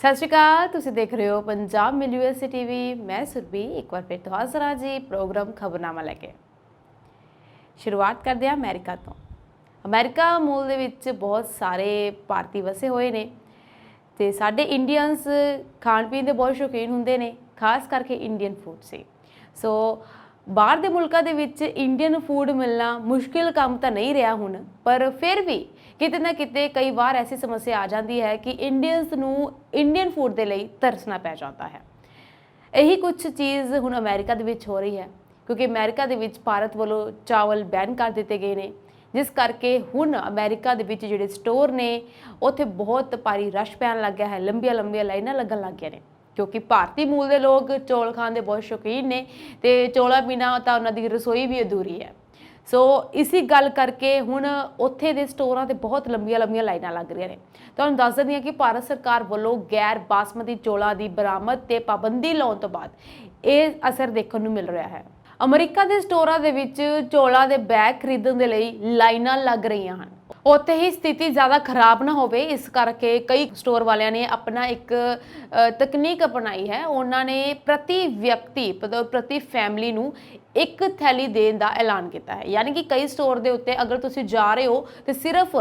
ਸਤਿ ਸ਼੍ਰੀ ਅਕਾਲ। ਤੁਸੀਂ ਦੇਖ ਰਹੇ ਹੋ ਪੰਜਾਬ ਮਿਲ ਯੂਐਸਏ ਟੀਵੀ। ਮੈਂ ਸੁਰਭੀ ਇੱਕ ਵਾਰ ਫਿਰ ਤੋਂ ਹਾਜ਼ਰ ਹਾਂ ਜੀ ਪ੍ਰੋਗਰਾਮ ਖਬਰਨਾਮਾ ਲੈ ਕੇ। ਸ਼ੁਰੂਆਤ ਕਰਦੇ ਹਾਂ ਅਮਰੀਕਾ ਤੋਂ। ਅਮਰੀਕਾ ਮੂਲ ਦੇ ਵਿੱਚ ਬਹੁਤ ਸਾਰੇ ਭਾਰਤੀ ਵਸੇ ਹੋਏ ਨੇ ਤੇ ਸਾਡੇ ਇੰਡੀਅਨਸ ਖਾਣ ਪੀਣ ਦੇ ਬਹੁਤ ਸ਼ੌਕੀਨ ਹੁੰਦੇ ਨੇ, ਖਾਸ ਕਰਕੇ ਇੰਡੀਅਨ ਫੂਡ ਸੀ। ਸੋ ਬਾਹਰ ਦੇ ਮੁਲਕਾਂ ਦੇ ਵਿੱਚ ਇੰਡੀਅਨ ਫੂਡ ਮਿਲਣਾ ਮੁਸ਼ਕਿਲ ਕੰਮ ਤਾਂ ਨਹੀਂ ਰਿਹਾ ਹੁਣ, ਪਰ ਫਿਰ ਵੀ ਕਿਤੇ ਨਾ ਕਿਤੇ ਕਈ ਵਾਰ ਐਸੀ ਸਮੱਸਿਆ ਆ ਜਾਂਦੀ ਹੈ ਕਿ ਇੰਡੀਅਨਸ ਨੂੰ ਇੰਡੀਅਨ ਫੂਡ ਦੇ ਲਈ ਤਰਸਣਾ ਪੈ ਜਾਂਦਾ ਹੈ। ਇਹੀ ਕੁਝ ਚੀਜ਼ ਹੁਣ ਅਮਰੀਕਾ ਦੇ ਵਿੱਚ ਹੋ ਰਹੀ ਹੈ, ਕਿਉਂਕਿ ਅਮਰੀਕਾ ਦੇ ਵਿੱਚ ਭਾਰਤ ਵੱਲੋਂ ਚਾਵਲ ਬੈਨ ਕਰ ਦਿੱਤੇ ਗਏ ਨੇ, ਜਿਸ ਕਰਕੇ ਹੁਣ ਅਮਰੀਕਾ ਦੇ ਵਿੱਚ ਜਿਹੜੇ ਸਟੋਰ ਨੇ ਉੱਥੇ ਬਹੁਤ ਭਾਰੀ ਰਸ਼ ਪੈਣ ਲੱਗ ਗਿਆ ਹੈ। ਲੰਬੀਆਂ ਲਾਈਨਾਂ ਲੱਗਣ ਲੱਗ ਗਈਆਂ ਨੇ, ਕਿਉਂਕਿ ਭਾਰਤੀ ਮੂਲ ਦੇ ਲੋਕ ਚੌਲ ਖਾਣ ਦੇ ਬਹੁਤ ਸ਼ੌਕੀਨ ਨੇ ਤੇ ਚੌਲਾਂ ਬਿਨਾਂ ਤਾਂ ਉਹਨਾਂ ਦੀ ਰਸੋਈ ਵੀ ਅਧੂਰੀ ਹੈ। ਸੋ ਇਸੀ ਗੱਲ ਕਰਕੇ ਹੁਣ ਉੱਥੇ ਦੇ ਸਟੋਰਾਂ ਤੇ ਬਹੁਤ ਲੰਬੀਆਂ ਲਾਈਨਾਂ ਲੱਗ ਰਹੀਆਂ ਨੇ। ਤੁਹਾਨੂੰ ਦੱਸ ਦਿੰਦੀ ਹਾਂ ਕਿ ਭਾਰਤ ਸਰਕਾਰ ਵੱਲੋਂ ਗੈਰ ਬਾਸਮਤੀ ਚੌਲਾਂ ਦੀ ਬਰਾਮਦ ਤੇ ਪਾਬੰਦੀ ਲਾਉਣ ਤੋਂ ਬਾਅਦ ਇਹ ਅਸਰ ਦੇਖਣ ਨੂੰ ਮਿਲ ਰਿਹਾ ਹੈ। ਅਮਰੀਕਾ ਦੇ ਸਟੋਰਾਂ ਦੇ ਵਿੱਚ ਚੌਲਾਂ ਦੇ ਬੈਗ ਖਰੀਦਣ ਦੇ ਲਈ ਲਾਈਨਾਂ ਲੱਗ ਰਹੀਆਂ ਹਨ। ਉੱਥੇ ਹੀ ਸਥਿਤੀ ਜ਼ਿਆਦਾ ਖਰਾਬ ਨਾ ਹੋਵੇ, ਇਸ ਕਰਕੇ ਕਈ ਸਟੋਰ ਵਾਲਿਆਂ ਨੇ ਆਪਣਾ ਇੱਕ ਤਕਨੀਕ ਅਪਣਾਈ ਹੈ। ਉਹਨਾਂ ਨੇ ਪ੍ਰਤੀ ਵਿਅਕਤੀ ਪ੍ਰਤੀ ਫੈਮਿਲੀ ਨੂੰ ਇੱਕ ਥੈਲੀ ਦੇਣ ਦਾ ਐਲਾਨ ਕੀਤਾ ਹੈ। ਯਾਨੀ ਕਿ ਕਈ ਸਟੋਰ ਦੇ ਉੱਤੇ ਅਗਰ ਤੁਸੀਂ ਜਾ ਰਹੇ ਹੋ ਤੇ ਸਿਰਫ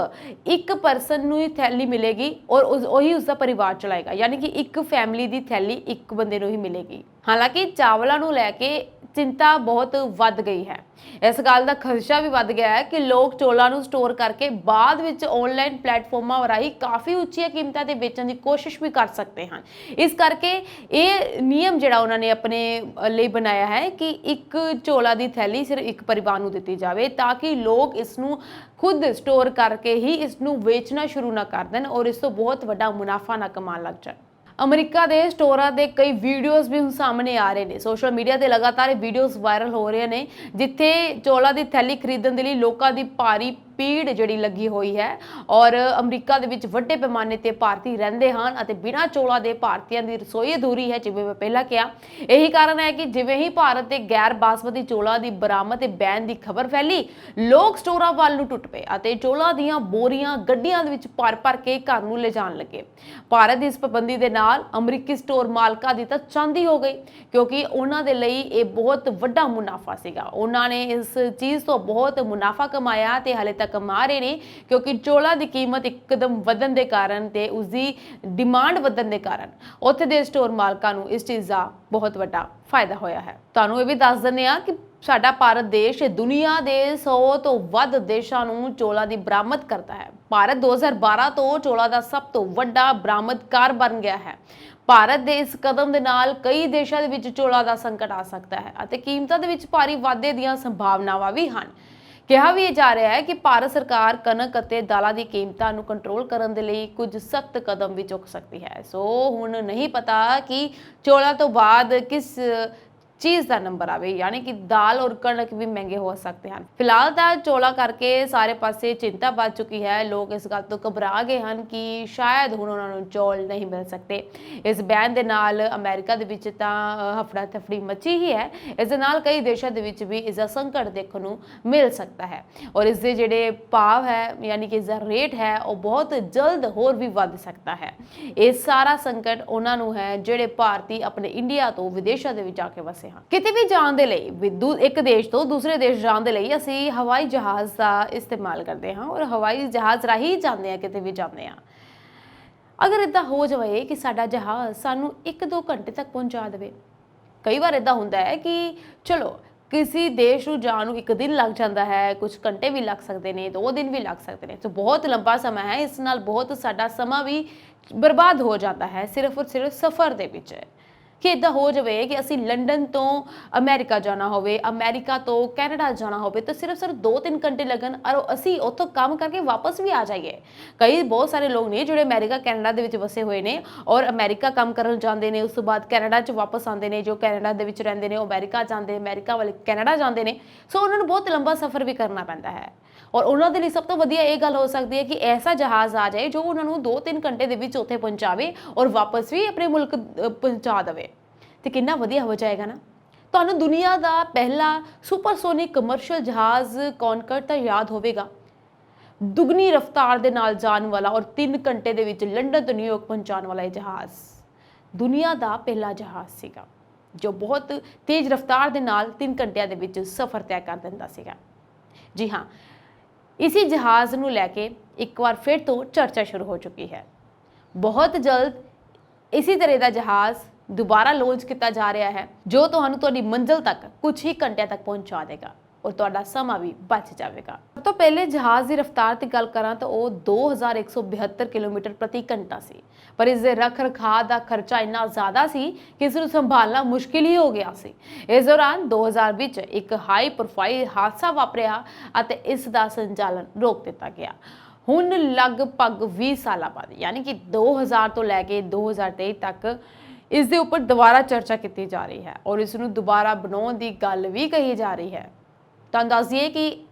ਇੱਕ ਪਰਸਨ ਨੂੰ ਹੀ ਥੈਲੀ ਮਿਲੇਗੀ ਔਰ ਉਹੀ ਉਸਦਾ ਪਰਿਵਾਰ ਚਲਾਏਗਾ। ਯਾਨੀ ਕਿ ਇੱਕ ਫੈਮਿਲੀ ਦੀ ਥੈਲੀ ਇੱਕ ਬੰਦੇ ਨੂੰ ਹੀ ਮਿਲੇਗੀ। ਹਾਲਾਂਕਿ ਚਾਵਲਾਂ ਨੂੰ ਲੈ ਕੇ ਚਿੰਤਾ ਬਹੁਤ ਵੱਧ ਗਈ ਹੈ। ਇਸ ਗੱਲ ਦਾ ਖਦਸ਼ਾ ਵੀ ਵੱਧ ਗਿਆ ਹੈ ਕਿ ਲੋਕ ਚੌਲਾਂ ਨੂੰ ਸਟੋਰ ਕਰਕੇ ਬਾਅਦ ਵਿੱਚ ਆਨਲਾਈਨ ਪਲੇਟਫਾਰਮਾਂ ਰਾਹੀਂ ਕਾਫੀ ਉੱਚੀਆਂ ਕੀਮਤਾਂ ਤੇ ਵੇਚਣ ਦੀ ਕੋਸ਼ਿਸ਼ ਵੀ ਕਰ ਸਕਦੇ ਹਨ। ਇਸ ਕਰਕੇ ਇਹ ਨਿਯਮ ਜਿਹੜਾ ਉਹਨਾਂ ਨੇ ਆਪਣੇ ਲਈ ਬਣਾਇਆ ਹੈ ਕਿ ਇੱਕ ਚੌਲਾਂ ਦੀ ਥੈਲੀ ਸਿਰਫ ਇੱਕ ਪਰਿਵਾਰ ਨੂੰ ਦਿੱਤੀ ਜਾਵੇ, ਤਾਂ ਕਿ ਲੋਕ ਇਸ ਨੂੰ ਖੁਦ ਸਟੋਰ ਕਰਕੇ ਹੀ ਇਸ ਨੂੰ ਵੇਚਣਾ ਸ਼ੁਰੂ ਨਾ ਕਰ ਦੇਣ ਔਰ ਇਸ ਤੋਂ ਬਹੁਤ ਵੱਡਾ ਮੁਨਾਫਾ ਨਾ ਕਮਾਉਣ ਲੱਗ ਜਾਣ। ਅਮਰੀਕਾ ਦੇ ਸਟੋਰਾਂ ਦੇ ਕਈ ਵੀਡੀਓਜ਼ ਵੀ ਹੁਣ ਸਾਹਮਣੇ ਆ ਰਹੇ ਨੇ। ਸੋਸ਼ਲ ਮੀਡੀਆ ਤੇ ਲਗਾਤਾਰ ਇਹ ਵੀਡੀਓਜ਼ ਵਾਇਰਲ ਹੋ ਰਹੇ ਨੇ, ਜਿੱਥੇ ਚੌਲਾਂ ਦੀ ਥੈਲੀ ਖਰੀਦਣ ਦੇ ਲਈ ਲੋਕਾਂ ਦੀ ਭਾਰੀ ਭੀੜ ਜਿਹੜੀ ਲੱਗੀ ਹੋਈ ਹੈ ਔਰ ਅਮਰੀਕਾ ਦੇ ਵਿੱਚ ਵੱਡੇ ਪੈਮਾਨੇ ਤੇ ਭਾਰਤੀ ਰਹਿੰਦੇ ਹਨ ਅਤੇ ਬਿਨਾਂ ਚੌਲਾਂ ਦੇ ਭਾਰਤੀਆਂ ਦੀ ਰਸੋਈ ਅਧੂਰੀ ਹੈ। ਜਿਵੇਂ ਮੈਂ ਪਹਿਲਾਂ ਕਿਹਾ, ਇਹੀ ਕਾਰਨ ਹੈ ਕਿ ਜਿਵੇਂ ਹੀ ਭਾਰਤ ਦੇ ਗੈਰ ਬਾਸਮਤੀ ਚੌਲਾਂ ਦੀ ਬਰਾਮਦ ਤੇ ਬੈਨ ਦੀ ਖਬਰ ਫੈਲੀ, ਲੋਕ ਸਟੋਰਾਂ ਵੱਲ ਨੂੰ ਟੁੱਟ ਪਏ ਅਤੇ ਚੌਲਾਂ ਦੀਆਂ ਬੋਰੀਆਂ ਗੱਡੀਆਂ ਦੇ ਵਿੱਚ ਭਰ ਕੇ ਘਰ ਨੂੰ ਲਿਜਾਣ ਲੱਗੇ। ਭਾਰਤ ਦੀ ਇਸ ਪਾਬੰਦੀ ਦੇ ਨਾਲ ਅਮਰੀਕੀ ਸਟੋਰ ਮਾਲਕਾਂ ਦੀ ਤਾਂ ਚਾਂਦੀ ਹੋ ਗਈ, ਕਿਉਂਕਿ ਉਹਨਾਂ ਦੇ ਲਈ ਇਹ ਬਹੁਤ ਵੱਡਾ ਮੁਨਾਫਾ ਸੀਗਾ। ਉਹਨਾਂ ਨੇ ਇਸ ਚੀਜ਼ ਤੋਂ ਬਹੁਤ ਮੁਨਾਫਾ ਕਮਾਇਆ ਤੇ ਹਾਲੇ ਕਮਾ ਰਹੇ ਨੇ, ਕਿਉਂਕਿ ਚੌਲਾਂ ਦੀ ਕੀਮਤ ਇੱਕਦਮ ਵਧਣ ਦੇ ਕਾਰਨ ਤੇ ਉਸਦੀ ਡਿਮਾਂਡ ਵਧਣ ਦੇ ਕਾਰਨ ਉੱਥੇ ਦੇ ਸਟੋਰ ਮਾਲਕਾਂ ਨੂੰ ਇਸ ਚੀਜ਼ ਦਾ ਬਹੁਤ ਵੱਡਾ ਫਾਇਦਾ ਹੋਇਆ ਹੈ। ਤੁਹਾਨੂੰ ਇਹ ਵੀ ਦੱਸ ਦਿੰਦੇ ਆ ਕਿ ਸਾਡਾ ਭਾਰਤ ਦੇਸ਼ ਦੁਨੀਆ ਦੇ 100 ਤੋਂ ਵੱਧ ਦੇਸ਼ਾਂ ਨੂੰ ਚੌਲਾਂ ਦੀ ਬਰਾਮਦ ਕਰਦਾ ਹੈ। ਭਾਰਤ 2012 ਤੋਂ ਚੌਲਾਂ ਦਾ ਸਭ ਤੋਂ ਵੱਡਾ ਬਰਾਮਦਕਾਰ ਬਣ ਗਿਆ ਹੈ। ਭਾਰਤ ਦੇ ਇਸ ਕਦਮ ਦੇ ਨਾਲ ਕਈ ਦੇਸ਼ਾਂ ਦੇ ਵਿੱਚ ਚੌਲਾਂ ਦਾ ਸੰਕਟ ਆ ਸਕਦਾ ਹੈ ਅਤੇ ਕੀਮਤਾਂ ਦੇ ਵਿੱਚ ਭਾਰੀ ਵਾਧੇ ਦੀਆਂ ਸੰਭਾਵਨਾਵਾਂ ਵੀ ਹਨ। ਕਿਹਾ ਵੀ ਜਾ ਰਿਹਾ ਹੈ ਕਿ ਭਾਰਤ ਸਰਕਾਰ ਕਣਕ ਅਤੇ ਦਾਲਾਂ ਦੀ ਕੀਮਤਾਂ ਨੂੰ ਕੰਟਰੋਲ ਕਰਨ ਦੇ ਲਈ ਕੁਝ ਸਖਤ ਕਦਮ ਵੀ ਚੁੱਕ ਸਕਦੀ ਹੈ। ਸੋ ਹੁਣ ਨਹੀਂ ਪਤਾ ਕਿ ਚੌਲਾਂ ਤੋਂ ਬਾਅਦ ਕਿਸ ਚੀਜ਼ ਦਾ ਨੰਬਰ ਆਵੇ, ਯਾਨੀ ਕਿ ਦਾਲ ਔਰ ਕਣਕ ਵੀ ਮਹਿੰਗੇ ਹੋ ਸਕਦੇ ਹਨ। ਫਿਲਹਾਲ ਤਾਂ ਚੌਲਾਂ ਕਰਕੇ ਸਾਰੇ ਪਾਸੇ ਚਿੰਤਾ ਵੱਧ ਚੁੱਕੀ ਹੈ। ਲੋਕ ਇਸ ਗੱਲ ਤੋਂ ਘਬਰਾ ਗਏ ਹਨ ਕਿ ਸ਼ਾਇਦ ਹੁਣ ਉਹਨਾਂ ਨੂੰ ਚੌਲ ਨਹੀਂ ਮਿਲ ਸਕਦੇ। ਇਸ ਬੈਨ ਦੇ ਨਾਲ ਅਮਰੀਕਾ ਦੇ ਵਿੱਚ ਤਾਂ ਹਫੜਾ ਤਫੜੀ ਮਚੀ ਹੀ ਹੈ। ਇਸ ਦੇ ਨਾਲ ਕਈ ਦੇਸ਼ਾਂ ਦੇ ਵਿੱਚ ਵੀ ਇਸ ਦਾ ਸੰਕਟ ਦੇਖਣ ਨੂੰ ਮਿਲ ਸਕਦਾ ਹੈ ਔਰ ਇਸ ਦੇ ਜਿਹੜੇ ਭਾਵ ਹੈ, ਯਾਨੀ ਕਿ ਇਸ ਦਾ ਰੇਟ ਹੈ, ਉਹ ਬਹੁਤ ਜਲਦ ਹੋਰ ਵੀ ਵੱਧ ਸਕਦਾ ਹੈ। ਇਹ ਸਾਰਾ ਸੰਕਟ ਉਹਨਾਂ ਨੂੰ ਹੈ ਜਿਹੜੇ ਭਾਰਤੀ ਆਪਣੇ ਇੰਡੀਆ ਤੋਂ ਵਿਦੇਸ਼ਾਂ ਦੇ ਵਿੱਚ ਜਾ ਕੇ ਵਸੇ। ਕਿਤੇ ਵੀ ਜਾਣ ਦੇ ਲਈ, ਇੱਕ ਦੇਸ਼ ਤੋਂ ਦੂਸਰੇ ਦੇਸ਼ ਜਾਣ ਦੇ ਲਈ ਅਸੀਂ ਹਵਾਈ ਜਹਾਜ਼ ਦਾ ਇਸਤੇਮਾਲ ਕਰਦੇ ਹਾਂ ਔਰ ਹਵਾਈ ਜਹਾਜ਼ ਰਾਹੀਂ ਜਾਂਦੇ ਹਾਂ, ਕਿਤੇ ਵੀ ਜਾਂਦੇ ਹਾਂ। ਅਗਰ ਇਦਾਂ ਹੋ ਜਾਵੇ ਕਿ ਸਾਡਾ ਜਹਾਜ਼ ਸਾਨੂੰ 1-2 ਘੰਟੇ ਤੱਕ ਪਹੁੰਚਾ ਦੇਵੇ। ਕਈ ਵਾਰ ਇਦਾਂ ਹੁੰਦਾ ਹੈ ਕਿ ਚਲੋ ਕਿਸੇ ਦੇਸ਼ ਨੂੰ ਜਾਣ ਨੂੰ 1 ਦਿਨ ਲੱਗ ਜਾਂਦਾ ਹੈ, ਕੁਝ ਘੰਟੇ ਵੀ ਲੱਗ ਸਕਦੇ ਨੇ, 2 ਦਿਨ ਵੀ ਲੱਗ ਸਕਦੇ ਨੇ। ਸੋ ਬਹੁਤ ਲੰਬਾ ਸਮਾਂ ਹੈ। ਇਸ ਨਾਲ ਬਹੁਤ ਸਾਡਾ ਸਮਾਂ ਵੀ ਬਰਬਾਦ ਹੋ ਜਾਂਦਾ ਹੈ ਸਿਰਫ ਔਰ ਸਿਰਫ ਸਫ਼ਰ ਦੇ ਵਿੱਚ। ਕਿ ਇਦਾਂ ਹੋ ਜਾਵੇ ਕਿ ਅਸੀਂ ਲੰਡਨ ਤੋਂ ਅਮਰੀਕਾ ਜਾਣਾ ਹੋਵੇ, ਅਮਰੀਕਾ ਤੋਂ ਕੈਨੇਡਾ ਜਾਣਾ ਹੋਵੇ ਤਾਂ ਸਿਰਫ 2-3 ਘੰਟੇ ਲੱਗਣ ਔਰ ਅਸੀਂ ਉੱਥੋਂ ਕੰਮ ਕਰਕੇ ਵਾਪਸ ਵੀ ਆ ਜਾਈਏ। ਬਹੁਤ ਸਾਰੇ ਲੋਕ ਨੇ ਜਿਹੜੇ ਅਮਰੀਕਾ ਕੈਨੇਡਾ ਦੇ ਵਿੱਚ ਵਸੇ ਹੋਏ ਨੇ ਔਰ ਅਮਰੀਕਾ ਕੰਮ ਕਰਨ ਜਾਂਦੇ ਨੇ, ਉਸ ਤੋਂ ਬਾਅਦ ਕੈਨੇਡਾ 'ਚ ਵਾਪਸ ਆਉਂਦੇ ਨੇ। ਜੋ ਕੈਨੇਡਾ ਦੇ ਵਿੱਚ ਰਹਿੰਦੇ ਨੇ ਉਹ ਅਮਰੀਕਾ ਜਾਂਦੇ, ਅਮਰੀਕਾ ਵਾਲੇ ਕੈਨੇਡਾ ਜਾਂਦੇ ਨੇ। ਸੋ ਉਹਨਾਂ ਨੂੰ ਬਹੁਤ ਲੰਬਾ ਸਫ਼ਰ ਵੀ ਕਰਨਾ ਪੈਂਦਾ ਹੈ ਔਰ ਉਹਨਾਂ ਦੇ ਲਈ ਸਭ ਤੋਂ ਵਧੀਆ ਇਹ ਗੱਲ ਹੋ ਸਕਦੀ ਹੈ ਕਿ ਐਸਾ ਜਹਾਜ਼ ਆ ਜਾਏ ਜੋ ਉਹਨਾਂ ਨੂੰ 2-3 ਘੰਟੇ ਦੇ ਵਿੱਚ ਉੱਥੇ ਪਹੁੰਚਾਵੇ ਔਰ ਵਾਪਸ ਵੀ ਆਪਣੇ ਮੁਲਕ ਪਹੁੰਚਾ ਦੇਵੇ। ਤੇ ਕਿੰਨਾ ਵਧੀਆ ਹੋ ਜਾਏਗਾ ਨਾ। ਤੁਹਾਨੂੰ ਦੁਨੀਆ ਦਾ ਪਹਿਲਾ ਸੁਪਰਸੋਨਿਕ ਕਮਰਸ਼ੀਅਲ ਜਹਾਜ਼ ਕੌਨਕਰਡ ਤਾਂ ਯਾਦ ਹੋਵੇਗਾ। ਦੁਗਣੀ ਰਫ਼ਤਾਰ ਦੇ ਨਾਲ ਜਾਣ ਵਾਲਾ ਔਰ 3 ਘੰਟੇ ਦੇ ਵਿੱਚ ਲੰਡਨ ਤੋਂ ਨਿਊਯਾਰਕ ਪਹੁੰਚਾਉਣ ਵਾਲਾ ਇਹ ਜਹਾਜ਼। ਦੁਨੀਆ ਦਾ ਪਹਿਲਾ ਜਹਾਜ਼ ਸੀਗਾ ਜੋ ਬਹੁਤ ਤੇਜ਼ ਰਫ਼ਤਾਰ ਦੇ ਨਾਲ 3 ਘੰਟਿਆਂ ਦੇ ਵਿੱਚ ਸਫ਼ਰ ਤੈਅ ਕਰ ਦਿੰਦਾ ਸੀਗਾ। ਜੀ ਹਾਂ, ਇसी जहाज़ ਨੂੰ ਲੈ ਕੇ ਇੱਕ ਵਾਰ ਫਿਰ ਤੋਂ ਚਰਚਾ ਸ਼ੁਰੂ ਹੋ ਚੁੱਕੀ ਹੈ। ਬਹੁਤ ਜਲਦ ਇसी ਤਰ੍ਹਾਂ ਦਾ ਜਹਾਜ਼ ਦੁਬਾਰਾ ਲਾਂਚ ਕੀਤਾ ਜਾ ਰਿਹਾ ਹੈ ਜੋ ਤੁਹਾਨੂੰ ਤੁਹਾਡੀ ਮੰਜ਼ਿਲ ਤੱਕ ਕੁਝ ਹੀ ਘੰਟਿਆਂ ਤੱਕ ਪਹੁੰਚਾ ਦੇਗਾ और ਤੁਹਾਡਾ ਸਮਾਂ ਵੀ ਬਚ ਜਾਵੇਗਾ। ਸਭ ਤੋਂ ਪਹਿਲੇ ਜਹਾਜ਼ ਦੀ ਰਫ਼ਤਾਰ ਦੀ ਗੱਲ ਕਰਾਂ ਤਾਂ ਉਹ 2172 ਕਿਲੋਮੀਟਰ ਪ੍ਰਤੀ ਘੰਟਾ ਸੀ, ਪਰ ਇਸ ਦੇ ਰੱਖ ਰਖਾਅ ਦਾ ਖਰਚਾ ਇੰਨਾ ਜ਼ਿਆਦਾ ਸੀ ਕਿ ਇਸ ਨੂੰ ਸੰਭਾਲਣਾ ਮੁਸ਼ਕਿਲ ਹੀ ਹੋ ਗਿਆ ਸੀ। ਇਸ ਦੌਰਾਨ 2000 ਵਿੱਚ ਇੱਕ ਹਾਈ ਪ੍ਰੋਫਾਈਲ ਹਾਦਸਾ ਵਾਪਰਿਆ ਅਤੇ ਇਸ ਦਾ ਸੰਚਾਲਨ ਰੋਕ ਦਿੱਤਾ ਗਿਆ। ਹੁਣ ਲਗਭਗ 20 ਸਾਲਾਂ ਬਾਅਦ ਯਾਨੀ ਕਿ 2000 ਤੋਂ ਲੈ ਕੇ 2023 ਤੱਕ ਇਸ ਦੇ ਉੱਪਰ ਦੁਬਾਰਾ ਚਰਚਾ ਕੀਤੀ ਜਾ ਰਹੀ ਹੈ ਔਰ ਇਸ ਨੂੰ ਦੁਬਾਰਾ ਬਣਾਉਣ ਦੀ ਗੱਲ ਵੀ ਕਹੀ ਜਾ ਰਹੀ ਹੈ। ਤੁਹਾਨੂੰ ਦੱਸ ਦਈਏ ਕਿ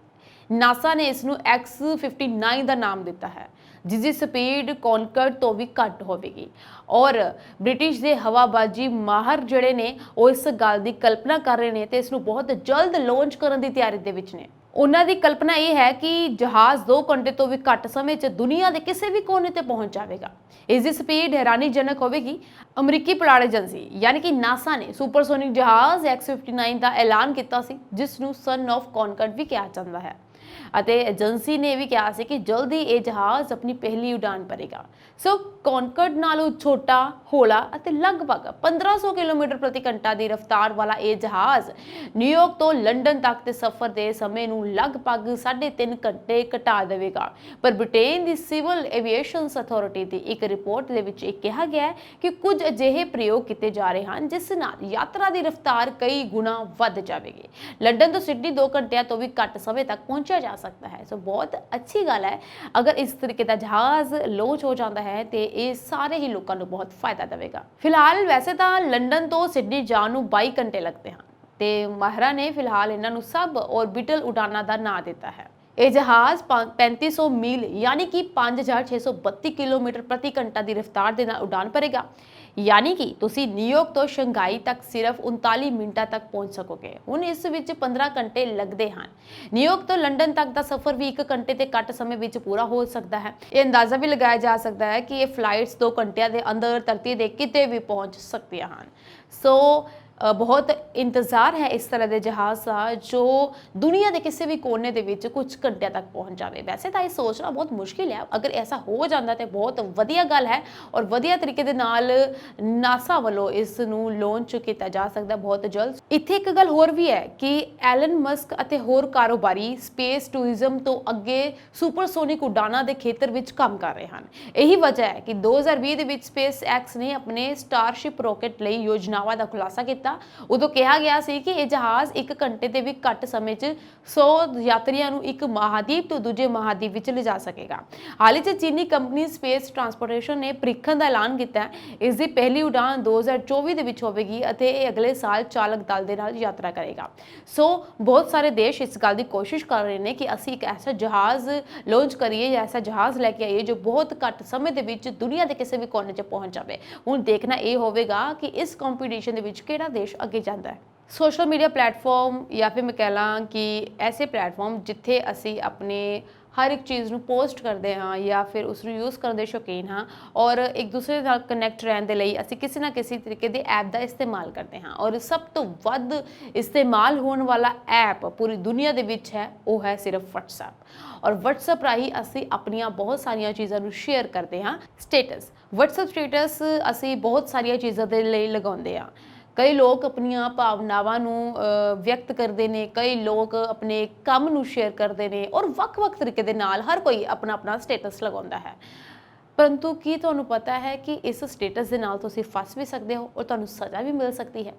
ਨਾਸਾ ਨੇ ਇਸ ਨੂੰ X-59 ਦਾ ਨਾਮ ਦਿੱਤਾ ਹੈ ਜਿਸ ਦੀ ਸਪੀਡ ਕੌਨਕਰਡ ਤੋਂ ਵੀ ਘੱਟ ਹੋਵੇਗੀ ਔਰ ਬ੍ਰਿਟਿਸ਼ ਦੇ ਹਵਾਬਾਜ਼ੀ ਮਾਹਰ ਜਿਹੜੇ ਨੇ ਉਹ ਇਸ ਗੱਲ ਦੀ ਕਲਪਨਾ ਕਰ ਰਹੇ ਨੇ ਤੇ ਇਸ ਨੂੰ ਬਹੁਤ ਜਲਦ ਲਾਂਚ ਕਰਨ ਦੀ ਤਿਆਰੀ ਦੇ ਵਿੱਚ ਨੇ। ਉਹਨਾਂ ਦੀ ਕਲਪਨਾ ਇਹ ਹੈ ਕਿ ਜਹਾਜ਼ 2 ਘੰਟੇ ਤੋਂ ਵੀ ਘੱਟ ਸਮੇਂ 'ਚ ਦੁਨੀਆ ਦੇ ਕਿਸੇ ਵੀ ਕੋਨੇ ਤੇ ਪਹੁੰਚ ਜਾਵੇਗਾ। ਇਸ ਦੀ ਸਪੀਡ ਹੈਰਾਨੀਜਨਕ ਹੋਵੇਗੀ। ਅਮਰੀਕੀ ਪੁਲਾੜ ਏਜੰਸੀ ਯਾਨੀ ਕਿ ਨਾਸਾ ਨੇ ਸੁਪਰਸੋਨਿਕ ਜਹਾਜ਼ X-59 ਦਾ ਐਲਾਨ ਕੀਤਾ ਸੀ ਜਿਸ ਨੂੰ ਸਨ ਆਫ ਕੌਨਕਰਡ ਵੀ ਕਿਹਾ ਜਾਂਦਾ ਹੈ ਅਤੇ ਏਜੰਸੀ ਨੇ ਵੀ ਕਿਹਾ ਸੀ ਕਿ ਜਲਦੀ ਇਹ ਜਹਾਜ਼ ਆਪਣੀ ਪਹਿਲੀ ਉਡਾਨ ਭਰੇਗਾ। ਸੋ ਕੌਨਕਰਡ ਨਾਲੋਂ ਛੋਟਾ, ਹੌਲਾ ਅਤੇ ਲਗਭਗ 1500 ਕਿਲੋਮੀਟਰ ਪ੍ਰਤੀ ਘੰਟਾ ਦੀ ਰਫ਼ਤਾਰ ਵਾਲਾ ਇਹ ਜਹਾਜ਼ ਨਿਊਯਾਰਕ ਤੋਂ ਲੰਡਨ ਤੱਕ ਦੇ ਸਫ਼ਰ ਦੇ ਸਮੇਂ ਨੂੰ ਲਗਭਗ 3.5 ਘੰਟੇ ਘਟਾ ਦੇਵੇਗਾ। ਪਰ ਬ੍ਰਿਟੇਨ ਦੀ ਸਿਵਲ ਐਵੀਏਸ਼ਨ ਅਥਾਰਟੀ ਦੀ ਇੱਕ ਰਿਪੋਰਟ ਦੇ ਵਿੱਚ ਇਹ ਕਿਹਾ ਗਿਆ ਹੈ ਕਿ ਕੁਝ ਅਜਿਹੇ ਪ੍ਰਯੋਗ ਕੀਤੇ ਜਾ ਰਹੇ ਹਨ ਜਿਸ ਨਾਲ ਯਾਤਰਾ ਦੀ ਰਫ਼ਤਾਰ ਕਈ ਗੁਣਾ ਵੱਧ ਜਾਵੇਗੀ। ਲੰਡਨ ਤੋਂ ਸਿਡਨੀ 2 ਘੰਟਿਆਂ ਤੋਂ ਵੀ ਘੱਟ ਸਮੇਂ ਤੱਕ ਪਹੁੰਚਿਆ ਜਾ ਸਕਦਾ ਹੈ। ਸੋ ਬਹੁਤ ਅੱਛੀ ਗੱਲ ਹੈ ਅਗਰ ਇਸ ਤਰੀਕੇ ਦਾ ਜਹਾਜ਼ ਲਾਂਚ ਹੋ ਜਾਂਦਾ ਹੈ ਤੇ ਇਹ ਸਾਰੇ ਹੀ ਲੋਕਾਂ ਨੂੰ ਬਹੁਤ ਫਾਇਦਾ ਦੇਵੇਗਾ। ਫਿਲਹਾਲ ਵੈਸੇ ਤਾਂ ਲੰਡਨ ਤੋਂ ਸਿਡਨੀ ਜਾਣ ਨੂੰ 22 ਘੰਟੇ ਲੱਗਦੇ ਹਨ ਤੇ ਮਾਹਰਾਂ ਨੇ ਫਿਲਹਾਲ ਇਹਨਾਂ ਨੂੰ ਸਬ ਔਰਬਿਟਲ ਉਡਾਨਾਂ ਦਾ ਨਾਂ ਦਿੱਤਾ ਹੈ। ਇਹ ਜਹਾਜ਼ 3500 ਮੀਲ ਯਾਨੀ ਕਿ 5632 ਕਿਲੋਮੀਟਰ ਪ੍ਰਤੀ ਘੰਟਾ ਦੀ ਰਫ਼ਤਾਰ ਦੇ ਨਾਲ ਉਡਾਨ ਭਰੇਗਾ ਯਾਨੀ ਕਿ ਤੁਸੀਂ ਨਿਊਯਾਰਕ ਤੋਂ ਸ਼ੰਘਾਈ ਤੱਕ ਸਿਰਫ 39 ਮਿੰਟਾਂ ਤੱਕ ਪਹੁੰਚ ਸਕੋਗੇ। ਹੁਣ ਇਸ ਵਿੱਚ 15 ਘੰਟੇ ਲੱਗਦੇ ਹਨ। ਨਿਊਯਾਰਕ ਤੋਂ ਲੰਡਨ ਤੱਕ ਦਾ ਸਫ਼ਰ ਵੀ 1 ਘੰਟੇ ਤੇ ਘੱਟ ਸਮੇਂ ਵਿੱਚ ਪੂਰਾ ਹੋ ਸਕਦਾ ਹੈ। ਇਹ ਅੰਦਾਜ਼ਾ ਵੀ ਲਗਾਇਆ ਜਾ ਸਕਦਾ ਹੈ ਕਿ ਇਹ ਫਲਾਈਟਸ 2 ਘੰਟਿਆਂ ਦੇ ਅੰਦਰ ਧਰਤੀ ਦੇ ਕਿਤੇ ਵੀ ਪਹੁੰਚ ਸਕਦੀਆਂ ਹਨ। ਸੋ बहुत इंतज़ार है इस तरह के जहाज़ का जो दुनिया के किसी भी कोने के विच कुछ घंटे तक पहुँच जाए। वैसे तो ये सोचना बहुत मुश्किल है, अगर ऐसा हो जाता तो बहुत वधिया गल है और वधिया तरीके दे नाल नासा वालों इस नूं लॉन्च किया जा सकता बहुत जल्द। इत्थे एक गल होर भी है कि एलन मस्क अते होर कारोबारी स्पेस टूरिज्म तो अगे सुपरसोनिक उड़ानां दे खेतर विच काम कर रहे हैं। यही वजह है कि 2020 दे विच स्पेस एक्स ने अपने स्टारशिप रॉकेट लई योजनावां दा खुलासा किया। उदों कहा गया सी कि यह जहाज़ 1 घंटे ते भी घट समय 100 यात्रियों को एक महाद्वीप तो दूजे महाद्वीप विच ले जा सकेगा। हाल ही चीनी कंपनी स्पेस ट्रांसपोर्टेशन ने परीक्षण का ऐलान किया। इसकी पहली उड़ान 2024 दे विच होवेगी अते अगले साल चालक दल दे नाल यात्रा करेगा। सो बहुत सारे देश इस गल की कोशिश कर रहे हैं कि असी एक ऐसा जहाज़ लॉन्च करिए या ऐसा जहाज़ लैके आइए जो बहुत घट समय दे विच दुनिया के किसी भी कोने 'च पहुँच जाए। हुण देखना यह होवेगा कि इस कंपीटीशन दे विच किहड़ा देश अगे जाता है। सोशल मीडिया प्लेटफॉर्म या फिर मैं कह ला कि ऐसे प्लेटफॉर्म जिथे असी अपने हर एक चीज़ को पोस्ट करते हाँ या फिर उसको यूज़ करने के शौकीन हाँ और एक दूसरे के नाल कनैक्ट रहने के लिए असी किसी ना किसी तरीके के ऐप का इस्तेमाल करते हैं और सब तो वध इस्तेमाल होने वाला ऐप पूरी दुनिया के विच है वो है सिर्फ WhatsApp। और WhatsApp राही असी अपनिया बहुत सारिया चीज़ों को शेयर करते हाँ। स्टेटस WhatsApp स्टेटस असी बहुत सारिया चीज़ों के लिए लगाते हैं। कई लोग अपनिया भावनावां नूं व्यक्त करते हैं, कई लोग अपने काम नूं शेयर करते हैं और वक्-वक् तरीके दे नाल हर कोई अपना अपना स्टेटस लगाउंदा है। परंतु की तुहानूं पता है कि इस स्टेटस दे नाल तुसीं फस भी सकते हो और तुहानूं सज़ा भी मिल सकती है।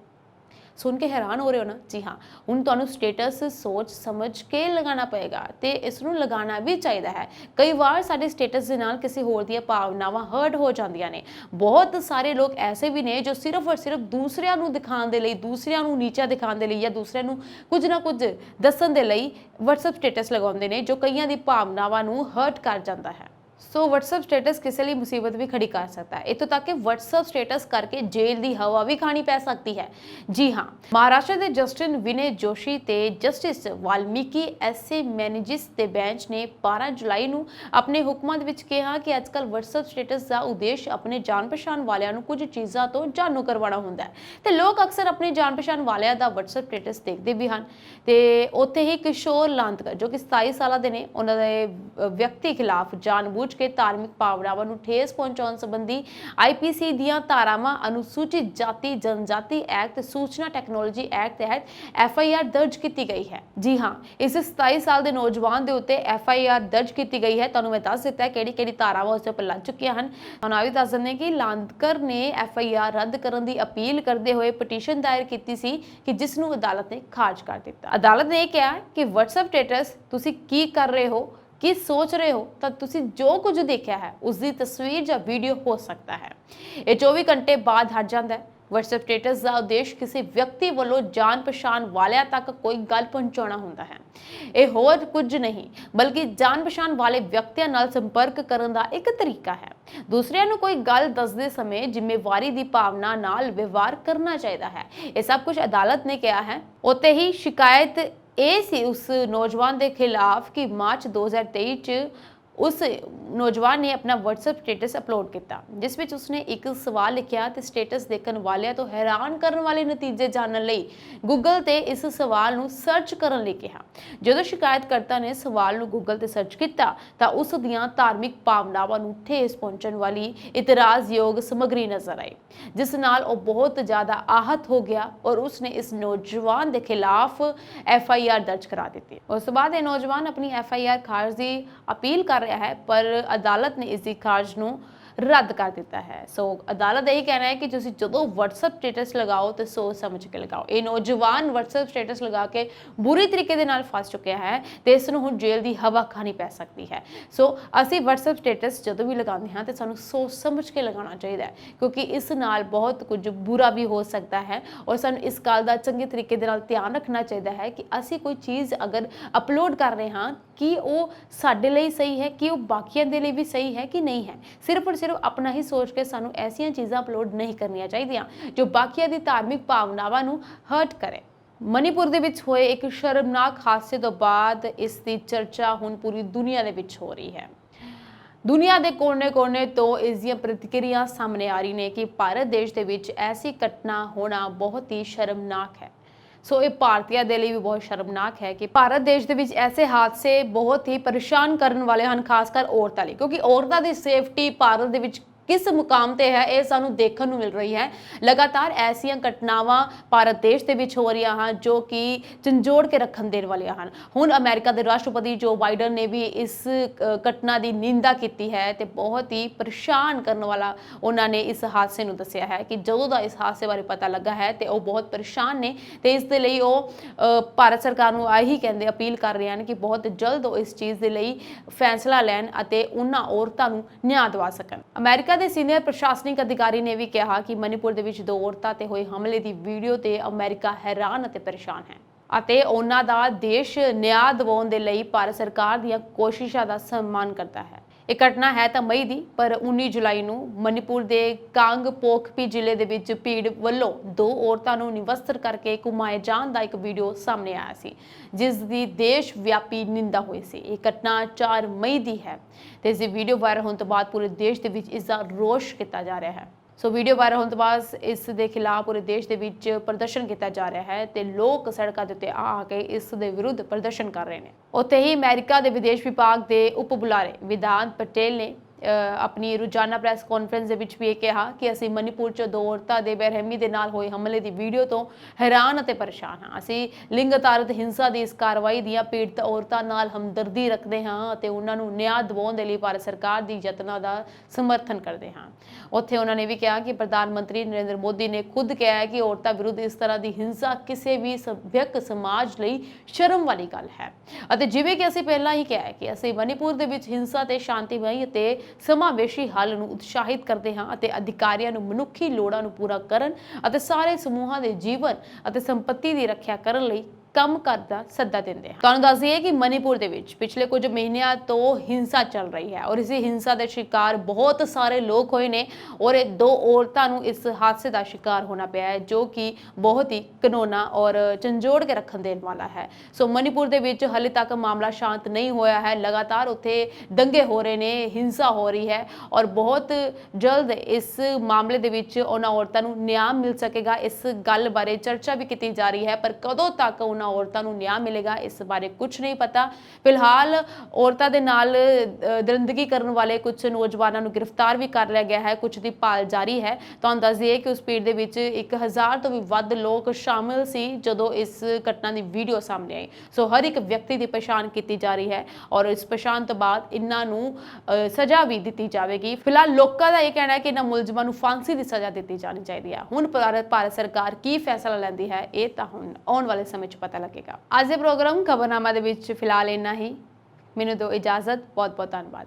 सुन के हैरान हो रहे हो ना? जी हाँ, हुण तुहानूं स्टेटस सोच समझ के लगाना पएगा ते इसनूं लगाना भी चाहिए है। कई बार साडे स्टेटस दे नाल किसी होर दी भावनावां हर्ट हो जांदियां ने। बहुत सारे लोग ऐसे भी ने जो सिर्फ और सिर्फ दूसरिਆਂ ਨੂੰ दिखाने ਦੇ ਲਈ, दूसरिਆਂ ਨੂੰ ਨੀਚਾ दिखाने ਦੇ ਲਈ ਜਾਂ दूसरिਆਂ ਨੂੰ ਕੁਝ ਨਾ ਕੁਝ ਦੱਸਣ ਦੇ ਲਈ WhatsApp स्टेटस ਲਗਾਉਂਦੇ ਨੇ ਜੋ ਕਈਆਂ ਦੀ ਭਾਵਨਾਵਾਂ ਨੂੰ ਹਰਟ ਕਰ ਜਾਂਦਾ ਹੈ। सो WhatsApp स्टेटस किसी लिए मुसीबत भी खड़ी कर सकता है। इतों तक कि WhatsApp स्टेटस करके जेल की हवा भी खानी पै सकती है। जी हाँ, महाराष्ट्र के जस्टिस विनय जोशी ते जस्टिस वाल्मीकि एस.ए. मैनेजिस के बेंच ने 12 जुलाई ਨੂੰ ਆਪਣੇ ਹੁਕਮਾਂ ਦੇ ਵਿੱਚ ਕਿਹਾ ਕਿ ਅੱਜਕੱਲ WhatsApp ਸਟੇਟਸ ਦਾ ਉਦੇਸ਼ ਆਪਣੇ ਜਾਣ ਪਛਾਣ ਵਾਲਿਆਂ ਨੂੰ ਕੁਝ ਚੀਜ਼ਾਂ ਤੋਂ ਜਾਣੂ ਕਰਵਾਉਣਾ ਹੁੰਦਾ ਹੈ ਤੇ ਲੋਕ ਅਕਸਰ ਆਪਣੀ ਜਾਣ ਪਛਾਣ ਵਾਲਿਆਂ ਦਾ WhatsApp ਸਟੇਟਸ ਦੇਖਦੇ ਵੀ ਹਨ ਤੇ ਉੱਥੇ ਹੀ ਕਿਸ਼ੋਰ ਲਾਂਤਕਰ ਜੋ ਕਿ 27 ਸਾਲਾਂ ਦੇ ਨੇ, ਉਹਨਾਂ ਦੇ ਵਿਅਕਤੀ ਖਿਲਾਫ ਜਾਣਬੁੱਝ ਕੇ ਧਾਰਮਿਕ ਭਾਵਨਾਵਾਂ ਨੂੰ ਠੇਸ ਪਹੁੰਚਾਉਣ ਸੰਬੰਧੀ IPC ਦੀਆਂ ਧਾਰਾਵਾਂ ਅਨੁਸੂਚਿਤ ਜਾਤੀ ਜਨਜਾਤੀ ਐਕਟ ਸੂਚਨਾ ਟੈਕਨੋਲੋਜੀ ਐਕਟ ਤਹਿਤ FIR ਦਰਜ ਕੀਤੀ ਗਈ ਹੈ। ਜੀ ਹਾਂ, ਇਸ 27 ਸਾਲ ਦੇ ਨੌਜਵਾਨ ਦੇ ਉੱਤੇ FIR ਦਰਜ ਕੀਤੀ ਗਈ ਹੈ। ਤੁਹਾਨੂੰ ਮੈਂ ਦੱਸ ਦਿੱਤਾ ਕਿਹੜੀ ਧਾਰਾਵਾਂ ਉਸ ਉੱਪਰ ਲੱਗ ਚੁੱਕੀਆਂ ਹਨ। ਤੁਹਾਨੂੰ ਇਹ ਵੀ ਦੱਸ ਦਿੰਦੇ ਕਿ ਲਾਂਤਕਰ ਨੇ FIR ਰੱਦ ਕਰਨ ਦੀ ਅਪੀਲ ਕਰਦੇ ਹੋਏ ਪਟੀਸ਼ਨ ਦਾਇਰ ਕੀਤੀ ਸੀ ਕਿ ਜਿਸ ਨੂੰ ਅਦਾਲਤ ਨੇ ਖਾਰਜ ਕਰ ਦਿੱਤਾ। ਅਦਾਲਤ ਨੇ ਇਹ ਕਿਹਾ ਕਿ WhatsApp ਸਟੇਟਸ ਤੁਸੀਂ ਕੀ ਕਰ ਰਹੇ ਹੋ, ਕੀ सोच रहे हो, तो तुसी जो कुछ देखा है उसकी तस्वीर या वीडियो हो सकता है। ये 24 घंटे बाद हट जाता है। WhatsApp स्टेटस का उद्देश्य किसी व्यक्ति वालों जान पछाण वालियां तक कोई गल पहुंचाना होता है। ये होर कुछ नहीं बल्कि जान पछाण वाले व्यक्तियों नाल संपर्क करने का एक तरीका है। दूसरिਆਂ ਨੂੰ कोई गल दसदे समय जिम्मेवारी की भावना नाल व्यवहार करना चाहिए है। ये सब कुछ अदालत ने कहा है। उत्ते ही शिकायत ਇਹ ਸੀ ਉਸ ਨੌਜਵਾਨ ਦੇ ਖਿਲਾਫ ਕਿ ਮਾਰਚ 2023 ਚ उस नौजवान ने अपना WhatsApp स्टेटस अपलोड किया जिस विच उसने एक सवाल लिखा तो स्टेटस देखने वालियां तो हैरान करने वाले नतीजे जानने लई गूगल ते इस सवाल नूं सर्च करन लई कहा। जदों शिकायतकर्ता ने सवाल नूं गूगल ते सर्च किया तो उस दियां धार्मिक भावनावां नूं ठेस पहुंचण वाली इतराजयोग समग्री नजर आई जिस नाल वो बहुत ज़्यादा आहत हो गया और उसने इस नौजवान के खिलाफ FIR दर्ज करा दी। उस बाद ये नौजवान अपनी FIR खारिज की अपील कर रहा है पर अदालत ने इसकी खारिज नूं रद्द कर दिता है। सो अदालत यही कहना है कि तुसीं जदों WhatsApp स्टेटस लगाओ तो सोच समझ के लगाओ। ये नौजवान WhatsApp स्टेटस लगा के बुरी तरीके दे नाल फस चुके हैं तो इस नूं हुण जेल की हवा खानी पै सकती है। सो असीं WhatsApp स्टेटस जदों भी लगाते हैं तो सानूं सोच समझ के लगाना चाहिए क्योंकि इस नाल बहुत कुछ बुरा भी हो सकता है और सानूं इस गल दा चंगे तरीके दे नाल ध्यान रखना चाहिए है कि असीं कोई चीज़ अगर अपलोड कर रहे हाँ कि वो साडे लई सही है कि वो बाकियां दे लई भी सही है कि नहीं है। सिर्फ और सिर्फ अपना ही सोच के सानू ऐसियां चीज़ां अपलोड नहीं करनियां चाहिए जो बाकियां दी धार्मिक भावनावां नूं हर्ट करे। मणिपुर दे विच होए एक शर्मनाक हादसे तो बाद इस दी चर्चा हुण पूरी दुनिया दे विच हो रही है। दुनिया के कोने-कोने तो इसकी प्रतिक्रिया सामने आ रही ने कि भारत देश के विच ऐसी घटना होना बहुत ही शर्मनाक है। सो ये भारतीय के लिए भी बहुत शर्मनाक है कि भारत देश के विच ऐसे हादसे बहुत ही परेशान करने वाले हैं, खासकर औरतों लिए, क्योंकि औरतों की सेफ्टी भारत के विच किस मुकाम ते है ये सानू देखने को मिल रही है। लगातार ऐसियां घटनावां भारत देश के विच हो रही हैं जो कि झंझोड़ के रखन देने वाली हैं। हुण अमेरिका के राष्ट्रपति जो बाइडन ने भी इस घटना की निंदा की है तो बहुत ही परेशान करने वाला उन्होंने इस हादसे नूं दस्सिया है कि जदों दा इस हादसे बारे पता लगा है तो वह बहुत परेशान ने तो इस दे लई भारत सरकार नूं यही कहंदे अपील कर रहे हैं कि बहुत जल्द वो इस चीज़ के लिए फैसला लैन अते उन्हां औरतां नूं न्याय दवा सकन। अमेरिका ਦੇ ਸੀਨੀਅਰ ਪ੍ਰਸ਼ਾਸनिक ਅਧਿਕਾਰੀ ਨੇ ਵੀ ਕਿਹਾ ਕਿ ਮਨੀਪੁਰ ਦੇ ਵਿੱਚ 2 ਔਰਤਾਂ ਤੇ ਹੋਏ ਹਮਲੇ ਦੀ ਵੀਡੀਓ ਤੇ ਅਮਰੀਕਾ ਹੈਰਾਨ ਅਤੇ ਪਰੇਸ਼ਾਨ ਹੈ ਅਤੇ ਉਹਨਾਂ ਦਾ ਦੇਸ਼ ਨਿਆਂ ਦਿਵਾਉਣ ਦੇ ਲਈ ਭਾਰਤ ਸਰਕਾਰ ਦੀਆਂ ਕੋਸ਼ਿਸ਼ਾਂ ਦਾ ਸਨਮਾਨ ਕਰਦਾ ਹੈ। ਇਹ ਘਟਨਾ ਹੈ ਤਾਂ ਮਈ ਦੀ ਪਰ 19 ਜੁਲਾਈ ਨੂੰ ਮਨੀਪੁਰ ਦੇ ਕਾਂਗਪੋਕਪੀ ਜ਼ਿਲ੍ਹੇ ਦੇ ਵਿੱਚ ਭੀੜ ਵੱਲੋਂ 2 ਔਰਤਾਂ ਨੂੰ ਨਿਵਸਤਰ ਕਰਕੇ ਘੁਮਾਏ ਜਾਣ ਦਾ ਇੱਕ ਵੀਡੀਓ ਸਾਹਮਣੇ ਆਇਆ ਸੀ ਜਿਸ ਦੀ ਦੇਸ਼ ਵਿਆਪੀ ਨਿੰਦਾ ਹੋਈ ਸੀ। ਇਹ ਘਟਨਾ 4 ਮਈ ਦੀ ਹੈ ਤੇ ਇਸ ਦੀ ਵੀਡੀਓ ਵਾਇਰਲ ਹੋਣ ਤੋਂ ਬਾਅਦ ਪੂਰੇ ਦੇਸ਼ ਦੇ ਵਿੱਚ ਇਸ ਦਾ ਰੋਸ਼ ਕੀਤਾ ਜਾ ਰਿਹਾ ਹੈ। सो वीडियो वायरल होने तो बाद इस दे खिलाफ पूरे देश के विच प्रदर्शन किया जा रहा है तो लोग सड़कों के उत्ते आके इस दे विरुद्ध प्रदर्शन कर रहे हैं। उत्ते ही अमेरिका के विदेश विभाग के उप बुलारे विधान पटेल ने अपनी रोजाना प्रैस कॉन्फ्रेंस के भी ये कहा कि असी मणिपुर च 2 औरतों के बेरहमी के नाल होए हमले की वीडियो तो हैरान और परेशान हाँ। असी लिंग आधारित हिंसा की इस कार्रवाई दियां पीड़ित औरतों नाल हमदर्दी रखते हाँ और उन्होंने न्याय दिवाउण दे लई भारत सरकार की यत्नां का समर्थन करते हाँ। उत्थे उन्होंने भी कहा कि प्रधानमंत्री नरेंद्र मोदी ने खुद कहा है कि औरतों विरुद्ध इस तरह की हिंसा किसी भी सभ्यक समाज लई शर्म वाली गल है। जिवें कि असी पहला ही कहा है कि असी मणिपुर दे विच हिंसा ते शांतिमई ते समावेशी हल नूं उत्साहित करते हाँ ਅਤੇ ਅਧਿਕਾਰੀਆਂ ਨੂੰ ਮਨੁੱਖੀ ਲੋੜਾਂ ਨੂੰ ਪੂਰਾ ਕਰਨ ਅਤੇ ਸਾਰੇ ਸਮੂਹਾਂ ਦੇ ਜੀਵਨ ਅਤੇ ਸੰਪत्ति ਦੀ ਰੱਖਿਆ ਕਰਨ ਲਈ ਕੰਮ ਕਰਨ ਦਾ ਸੱਦਾ ਦਿੰਦੇ ਹਨ। ਤੁਹਾਨੂੰ ਦੱਸ ਦਈਏ ਕਿ ਮਨੀਪੁਰ ਦੇ ਵਿੱਚ ਪਿਛਲੇ ਕੁਝ ਮਹੀਨਿਆਂ ਤੋਂ ਹਿੰਸਾ ਚੱਲ ਰਹੀ ਹੈ ਔਰ ਇਸੇ ਹਿੰਸਾ ਦੇ ਸ਼ਿਕਾਰ ਬਹੁਤ ਸਾਰੇ ਲੋਕ ਹੋਏ ਨੇ ਔਰ ਇਹ 2 ਔਰਤਾਂ ਨੂੰ ਇਸ ਹਾਦਸੇ ਦਾ ਸ਼ਿਕਾਰ ਹੋਣਾ ਪਿਆ ਹੈ, ਜੋ ਕਿ ਬਹੁਤ ਹੀ ਘਿਨੌਣਾ ਔਰ ਝੰਜੋੜ ਕੇ ਰੱਖਣ ਦੇਣ ਵਾਲਾ ਹੈ। ਸੋ ਮਨੀਪੁਰ ਦੇ ਵਿੱਚ ਹਾਲੇ ਤੱਕ ਮਾਮਲਾ ਸ਼ਾਂਤ ਨਹੀਂ ਹੋਇਆ ਹੈ, ਲਗਾਤਾਰ ਉੱਥੇ ਦੰਗੇ ਹੋ ਰਹੇ ਨੇ, ਹਿੰਸਾ ਹੋ ਰਹੀ ਹੈ ਔਰ ਬਹੁਤ ਜਲਦ ਇਸ ਮਾਮਲੇ ਦੇ ਵਿੱਚ ਉਹਨਾਂ ਔਰਤਾਂ ਨੂੰ ਨਿਆਂ ਮਿਲ ਸਕੇਗਾ। ਇਸ ਗੱਲ ਬਾਰੇ ਚਰਚਾ ਵੀ ਕੀਤੀ ਜਾ ਰਹੀ ਹੈ, ਪਰ ਕਦੋਂ ਤੱਕ ਉਹਨਾਂ ਔਰਤਾਂ ਨੂੰ ਨਿਆਂ ਮਿਲੇਗਾ ਇਸ ਬਾਰੇ ਕੁਝ ਨਹੀਂ ਪਤਾ। ਫਿਲਹਾਲ ਔਰਤਾਂ ਦੇ ਨਾਲ ਦਰਿੰਦਗੀ ਕਰਨ ਵਾਲੇ ਕੁਝ ਨੌਜਵਾਨਾਂ ਨੂੰ ਗ੍ਰਿਫਤਾਰ ਵੀ ਕਰ ਲਿਆ ਗਿਆ ਹੈ, ਕੁਝ ਦੀ ਭਾਲ ਜਾਰੀ ਹੈ। ਤੁਹਾਨੂੰ ਦੱਸ ਦਈਏ ਕਿ ਉਸ ਭੀੜ ਦੇ ਵਿੱਚ 1000 ਤੋਂ ਵੀ ਵੱਧ ਲੋਕ ਸ਼ਾਮਿਲ ਸੀ ਜਦੋਂ ਇਸ ਘਟਨਾ ਦੀ ਵੀਡੀਓ ਸਾਹਮਣੇ ਆਈ। ਸੋ ਹਰ ਇੱਕ ਵਿਅਕਤੀ ਦੀ ਪਛਾਣ ਕੀਤੀ ਜਾ ਰਹੀ ਹੈ ਔਰ ਇਸ ਪਛਾਣ ਤੋਂ ਬਾਅਦ ਇਹਨਾਂ ਨੂੰ ਸਜ਼ਾ ਵੀ ਦਿੱਤੀ ਜਾਵੇਗੀ। ਫਿਲਹਾਲ ਲੋਕਾਂ ਦਾ ਇਹ ਕਹਿਣਾ ਹੈ ਕਿ ਇਹਨਾਂ ਮੁਲਜ਼ਮਾਂ ਨੂੰ ਫਾਂਸੀ ਦੀ ਸਜ਼ਾ ਦਿੱਤੀ ਜਾਣੀ ਚਾਹੀਦੀ ਹੈ। ਹੁਣ ਭਾਰਤ ਸਰਕਾਰ ਕੀ ਫੈਸਲਾ ਲੈਂਦੀ ਹੈ ਇਹ ਤਾਂ ਹੁਣ ਆਉਣ ਵਾਲੇ ਸਮੇਂ 'ਚ ਪਤਾ ਲੱਗੇਗਾ। ਅੱਜ ਦੇ ਪ੍ਰੋਗਰਾਮ ਖਬਰਨਾਮਾ ਦੇ ਵਿੱਚ ਫਿਲਹਾਲ ਇੰਨਾ ਹੀ। ਮੈਨੂੰ ਦਿਓ ਇਜਾਜ਼ਤ। ਬਹੁਤ ਬਹੁਤ ਧੰਨਵਾਦ।